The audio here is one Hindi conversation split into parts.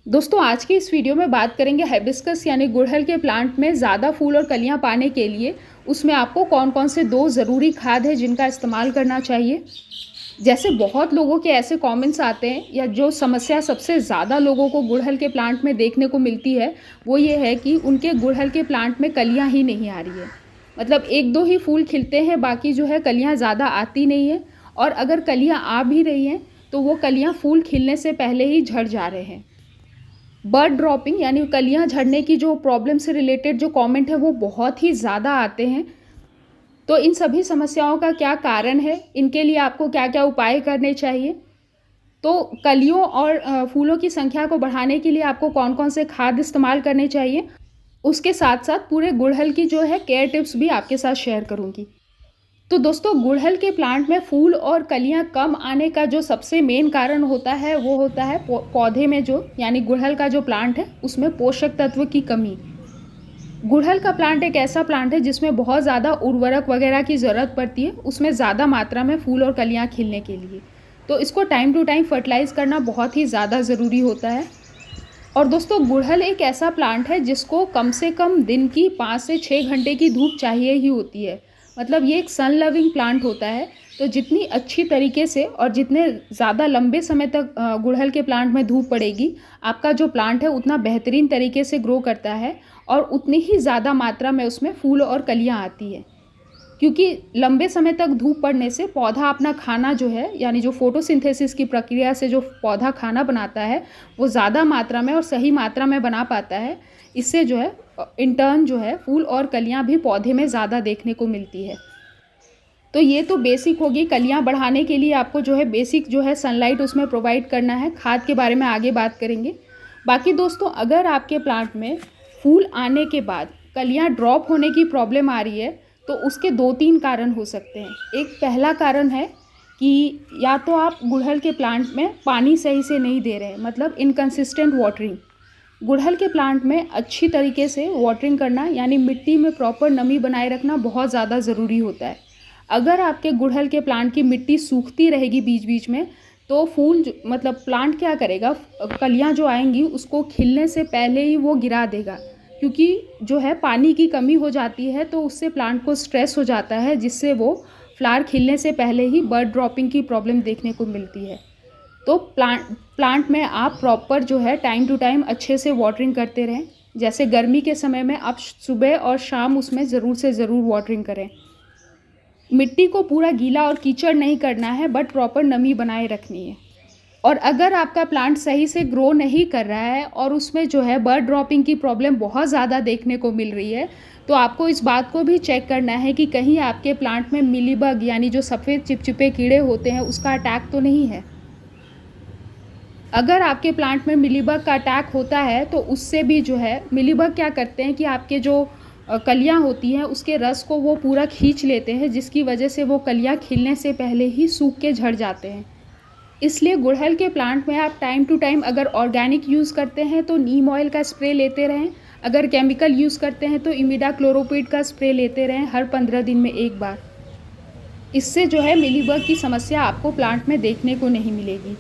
दोस्तों आज की इस वीडियो में बात करेंगे हिबिस्कस यानी गुड़हल के प्लांट में ज़्यादा फूल और कलियां पाने के लिए उसमें आपको कौन-कौन से 2 ज़रूरी खाद है जिनका इस्तेमाल करना चाहिए। जैसे बहुत लोगों के ऐसे कमेंट्स आते हैं या जो समस्या सबसे ज़्यादा लोगों को गुड़हल के प्लांट में देखने को मिलती है, वो ये है कि उनके गुड़हल के प्लांट में कलियाँ ही नहीं आ रही है। मतलब 1-2 ही फूल खिलते हैं, बाकी जो है कलियाँ ज़्यादा आती नहीं हैं और अगर कलियाँ आ भी रही हैं, तो वो कलियाँ फूल खिलने से पहले ही झड़ जा रहे हैं। बर्ड ड्रॉपिंग यानी कलियां झड़ने की जो प्रॉब्लम से रिलेटेड जो कमेंट है वो बहुत ही ज़्यादा आते हैं। तो इन सभी समस्याओं का क्या कारण है, इनके लिए आपको क्या क्या उपाय करने चाहिए। तो कलियों और फूलों की संख्या को बढ़ाने के लिए आपको कौन कौन से खाद इस्तेमाल करने चाहिए, उसके साथ साथ पूरे गुड़हल की जो है केयर टिप्स भी आपके साथ शेयर करूँगी। तो दोस्तों गुड़हल के प्लांट में फूल और कलियां कम आने का जो सबसे मेन कारण होता है वो होता है पौधे में जो यानी गुड़हल का जो प्लांट है उसमें पोषक तत्व की कमी। गुड़हल का प्लांट एक ऐसा प्लांट है जिसमें बहुत ज़्यादा उर्वरक वगैरह की ज़रूरत पड़ती है, उसमें ज़्यादा मात्रा में फूल और कलियाँ खिलने के लिए। तो इसको टाइम टू टाइम फर्टिलाइज़ करना बहुत ही ज़्यादा ज़रूरी होता है। और दोस्तों गुड़हल एक ऐसा प्लांट है जिसको कम से कम दिन की 5 से 6 घंटे की धूप चाहिए ही होती है। मतलब ये एक सन लविंग प्लांट होता है। तो जितनी अच्छी तरीके से और जितने ज़्यादा लंबे समय तक गुड़हल के प्लांट में धूप पड़ेगी, आपका जो प्लांट है उतना बेहतरीन तरीके से ग्रो करता है और उतनी ही ज़्यादा मात्रा में उसमें फूल और कलियाँ आती है। क्योंकि लंबे समय तक धूप पड़ने से पौधा अपना खाना जो है यानी जो फोटोसिंथेसिस की प्रक्रिया से जो पौधा खाना बनाता है वो ज़्यादा मात्रा में और सही मात्रा में बना पाता है। इससे जो है इन टर्न जो है फूल और कलियां भी पौधे में ज़्यादा देखने को मिलती है। तो ये तो बेसिक होगी, कलियां बढ़ाने के लिए आपको जो है बेसिक जो है सनलाइट उसमें प्रोवाइड करना है। खाद के बारे में आगे बात करेंगे। बाकी दोस्तों अगर आपके प्लांट में फूल आने के बाद कलियां ड्रॉप होने की प्रॉब्लम आ रही है तो उसके 2-3 कारण हो सकते हैं। एक पहला कारण है कि या तो आप गुड़हल के प्लांट में पानी सही से नहीं दे रहे हैं, मतलब इनकंसिस्टेंट वाटरिंग। गुड़हल के प्लांट में अच्छी तरीके से वाटरिंग करना यानी मिट्टी में प्रॉपर नमी बनाए रखना बहुत ज़्यादा ज़रूरी होता है। अगर आपके गुड़हल के प्लांट की मिट्टी सूखती रहेगी बीच बीच में तो फूल मतलब प्लांट क्या करेगा, कलियां जो आएंगी उसको खिलने से पहले ही वो गिरा देगा। क्योंकि जो है पानी की कमी हो जाती है तो उससे प्लांट को स्ट्रेस हो जाता है, जिससे वो फ्लावर खिलने से पहले ही बर्ड ड्रॉपिंग की प्रॉब्लम देखने को मिलती है। तो प्लांट में आप प्रॉपर जो है टाइम टू टाइम अच्छे से वाटरिंग करते रहें। जैसे गर्मी के समय में आप सुबह और शाम उसमें ज़रूर से ज़रूर वाटरिंग करें। मिट्टी को पूरा गीला और कीचड़ नहीं करना है, बट प्रॉपर नमी बनाए रखनी है। और अगर आपका प्लांट सही से ग्रो नहीं कर रहा है और उसमें जो है बर्ड ड्रॉपिंग की प्रॉब्लम बहुत ज़्यादा देखने को मिल रही है, तो आपको इस बात को भी चेक करना है कि कहीं आपके प्लांट में मिलीबग यानी जो सफ़ेद चिपचिपे कीड़े होते हैं उसका अटैक तो नहीं है। अगर आपके प्लांट में मिलीबग का अटैक होता है तो उससे भी जो है मिलीबग क्या करते हैं कि आपके जो कलियां होती हैं उसके रस को वो पूरा खींच लेते हैं, जिसकी वजह से वो कलियां खिलने से पहले ही सूख के झड़ जाते हैं। इसलिए गुड़हल के प्लांट में आप टाइम टू टाइम अगर ऑर्गेनिक यूज़ करते हैं तो नीम ऑयल का स्प्रे लेते रहें। अगर केमिकल यूज़ करते हैं तो इमिडाक्लोरोपिड का स्प्रे लेते रहें हर 15 दिन में एक बार। इससे जो है मिलीबग की समस्या आपको प्लांट में देखने को नहीं मिलेगी।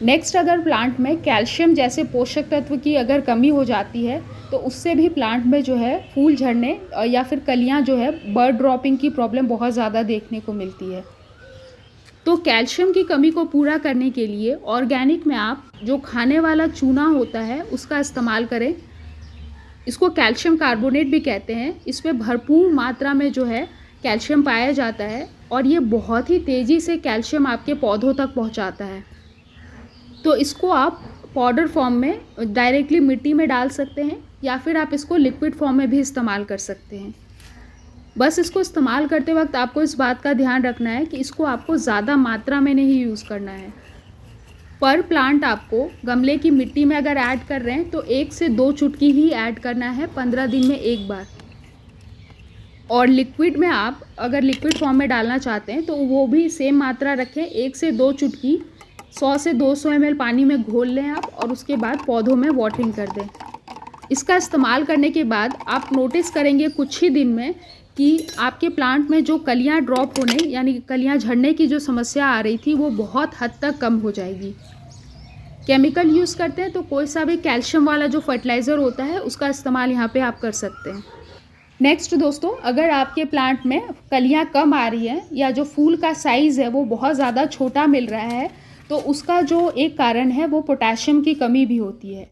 नेक्स्ट, अगर प्लांट में कैल्शियम जैसे पोषक तत्व की अगर कमी हो जाती है तो उससे भी प्लांट में जो है फूल झड़ने या फिर कलियां जो है बर्ड ड्रॉपिंग की प्रॉब्लम बहुत ज़्यादा देखने को मिलती है। तो कैल्शियम की कमी को पूरा करने के लिए ऑर्गेनिक में आप जो खाने वाला चूना होता है उसका इस्तेमाल करें। इसको कैल्शियम कार्बोनेट भी कहते हैं। इसमें भरपूर मात्रा में जो है कैल्शियम पाया जाता है और ये बहुत ही तेज़ी से कैल्शियम आपके पौधों तक पहुंचाता है। तो इसको आप पाउडर फॉर्म में डायरेक्टली मिट्टी में डाल सकते हैं या फिर आप इसको लिक्विड फॉर्म में भी इस्तेमाल कर सकते हैं। बस इसको इस्तेमाल करते वक्त आपको इस बात का ध्यान रखना है कि इसको आपको ज़्यादा मात्रा में नहीं यूज़ करना है। पर प्लांट आपको गमले की मिट्टी में अगर ऐड कर रहे हैं तो 1 से 2 चुटकी ही ऐड करना है 15 दिन में एक बार। और लिक्विड में आप अगर लिक्विड फॉर्म में डालना चाहते हैं तो वो भी सेम मात्रा रखें, 1 से 2 चुटकी 100 से 200 ml पानी में घोल लें आप और उसके बाद पौधों में वाटरिंग कर दें। इसका इस्तेमाल करने के बाद आप नोटिस करेंगे कुछ ही दिन में कि आपके प्लांट में जो कलियां ड्रॉप होने यानी कलियां झड़ने की जो समस्या आ रही थी वो बहुत हद तक कम हो जाएगी। केमिकल यूज़ करते हैं तो कोई सा भी कैल्शियम वाला जो फर्टिलाइज़र होता है उसका इस्तेमाल यहाँ पे आप कर सकते हैं। नेक्स्ट दोस्तों, अगर आपके प्लांट में कलियाँ कम आ रही हैं या जो फूल का साइज़ है वो बहुत ज़्यादा छोटा मिल रहा है, तो उसका जो एक कारण है वो पोटेशियम की कमी भी होती है।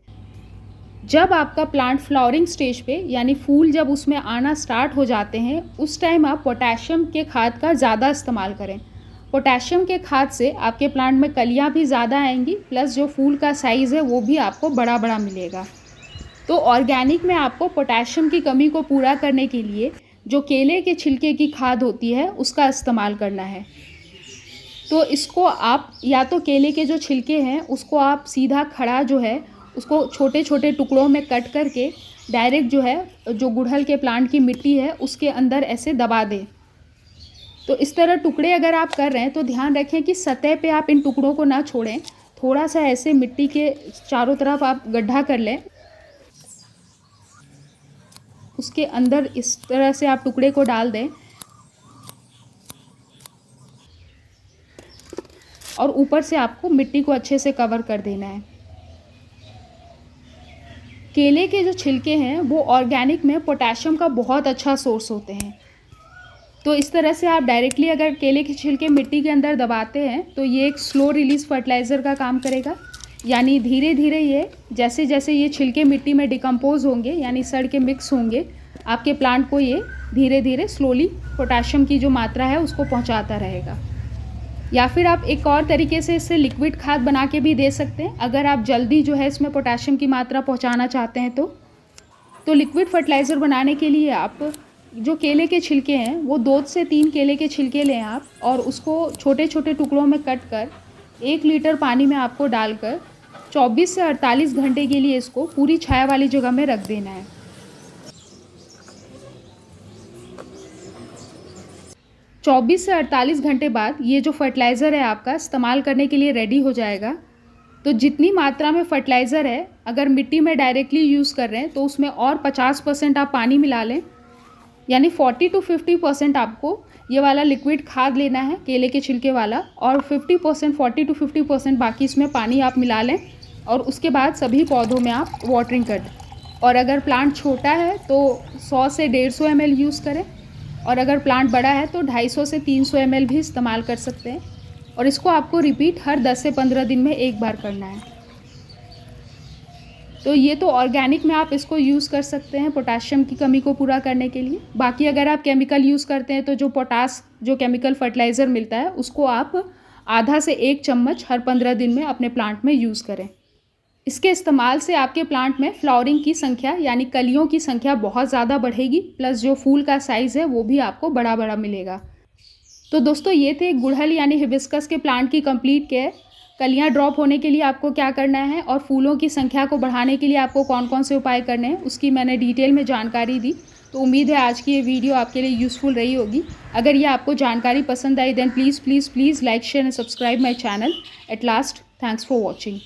जब आपका प्लांट फ्लावरिंग स्टेज पे यानी फूल जब उसमें आना स्टार्ट हो जाते हैं, उस टाइम आप पोटेशियम के खाद का ज़्यादा इस्तेमाल करें। पोटेशियम के खाद से आपके प्लांट में कलियाँ भी ज़्यादा आएंगी, प्लस जो फूल का साइज़ है वो भी आपको बड़ा बड़ा मिलेगा। तो ऑर्गेनिक में आपको पोटेशियम की कमी को पूरा करने के लिए जो केले के छिलके की खाद होती है उसका इस्तेमाल करना है। तो इसको आप या तो केले के जो छिलके हैं उसको आप सीधा खड़ा जो है उसको छोटे छोटे टुकड़ों में कट करके डायरेक्ट जो है जो गुड़हल के प्लांट की मिट्टी है उसके अंदर ऐसे दबा दें। तो इस तरह टुकड़े अगर आप कर रहे हैं तो ध्यान रखें कि सतह पे आप इन टुकड़ों को ना छोड़ें, थोड़ा सा ऐसे मिट्टी के चारों तरफ आप गड्ढा कर लें, उसके अंदर इस तरह से आप टुकड़े को डाल दें और ऊपर से आपको मिट्टी को अच्छे से कवर कर देना है। केले के जो छिलके हैं वो ऑर्गेनिक में पोटेशियम का बहुत अच्छा सोर्स होते हैं। तो इस तरह से आप डायरेक्टली अगर केले के छिलके मिट्टी के अंदर दबाते हैं तो ये एक स्लो रिलीज़ फर्टिलाइज़र का काम करेगा, यानी धीरे धीरे ये जैसे जैसे ये छिलके मिट्टी में डिकम्पोज होंगे यानी सड़ के मिक्स होंगे, आपके प्लांट को ये धीरे धीरे स्लोली पोटेशियम की जो मात्रा है उसको पहुँचाता रहेगा। या फिर आप एक और तरीके से इससे लिक्विड खाद बना के भी दे सकते हैं, अगर आप जल्दी जो है इसमें पोटेशियम की मात्रा पहुंचाना चाहते हैं तो लिक्विड फर्टिलाइज़र बनाने के लिए आप जो केले के छिलके हैं वो 2 से 3 केले के छिलके लें आप और उसको छोटे छोटे टुकड़ों में कट कर 1 लीटर पानी में आपको डालकर 24 से 48 घंटे के लिए इसको पूरी छाया वाली जगह में रख देना है। 24 से 48 घंटे बाद ये जो फर्टिलाइज़र है आपका इस्तेमाल करने के लिए रेडी हो जाएगा। तो जितनी मात्रा में फर्टिलाइज़र है अगर मिट्टी में डायरेक्टली यूज़ कर रहे हैं तो उसमें और 50% आप पानी मिला लें, यानी 40 to 50% आपको ये वाला लिक्विड खाद लेना है केले के छिलके वाला, और 50% 40 to 50% बाकी इसमें पानी आप मिला लें और उसके बाद सभी पौधों में आप वाटरिंग कर दें। और अगर प्लांट छोटा है तो 100 से 150 ml यूज़ करें और अगर प्लांट बड़ा है तो 250 से 300 ml भी इस्तेमाल कर सकते हैं। और इसको आपको रिपीट हर 10 से 15 दिन में एक बार करना है। तो ये तो ऑर्गेनिक में आप इसको यूज़ कर सकते हैं पोटेशियम की कमी को पूरा करने के लिए। बाकी अगर आप केमिकल यूज़ करते हैं तो जो पोटास जो केमिकल फर्टिलाइज़र मिलता है उसको आप आधा से 1 चम्मच हर 15 दिन में अपने प्लांट में यूज़ करें। इसके इस्तेमाल से आपके प्लांट में फ्लावरिंग की संख्या यानी कलियों की संख्या बहुत ज़्यादा बढ़ेगी, प्लस जो फूल का साइज़ है वो भी आपको बड़ा बड़ा मिलेगा। तो दोस्तों ये थे गुड़हल यानी हिबिस्कस के प्लांट की कंप्लीट केयर। कलियां ड्रॉप होने के लिए आपको क्या करना है और फूलों की संख्या को बढ़ाने के लिए आपको कौन कौन से उपाय करने हैं उसकी मैंने डिटेल में जानकारी दी। तो उम्मीद है आज की ये वीडियो आपके लिए यूज़फुल रही होगी। अगर ये आपको जानकारी पसंद आई then please like share and subscribe my channel. At last thanks for watching.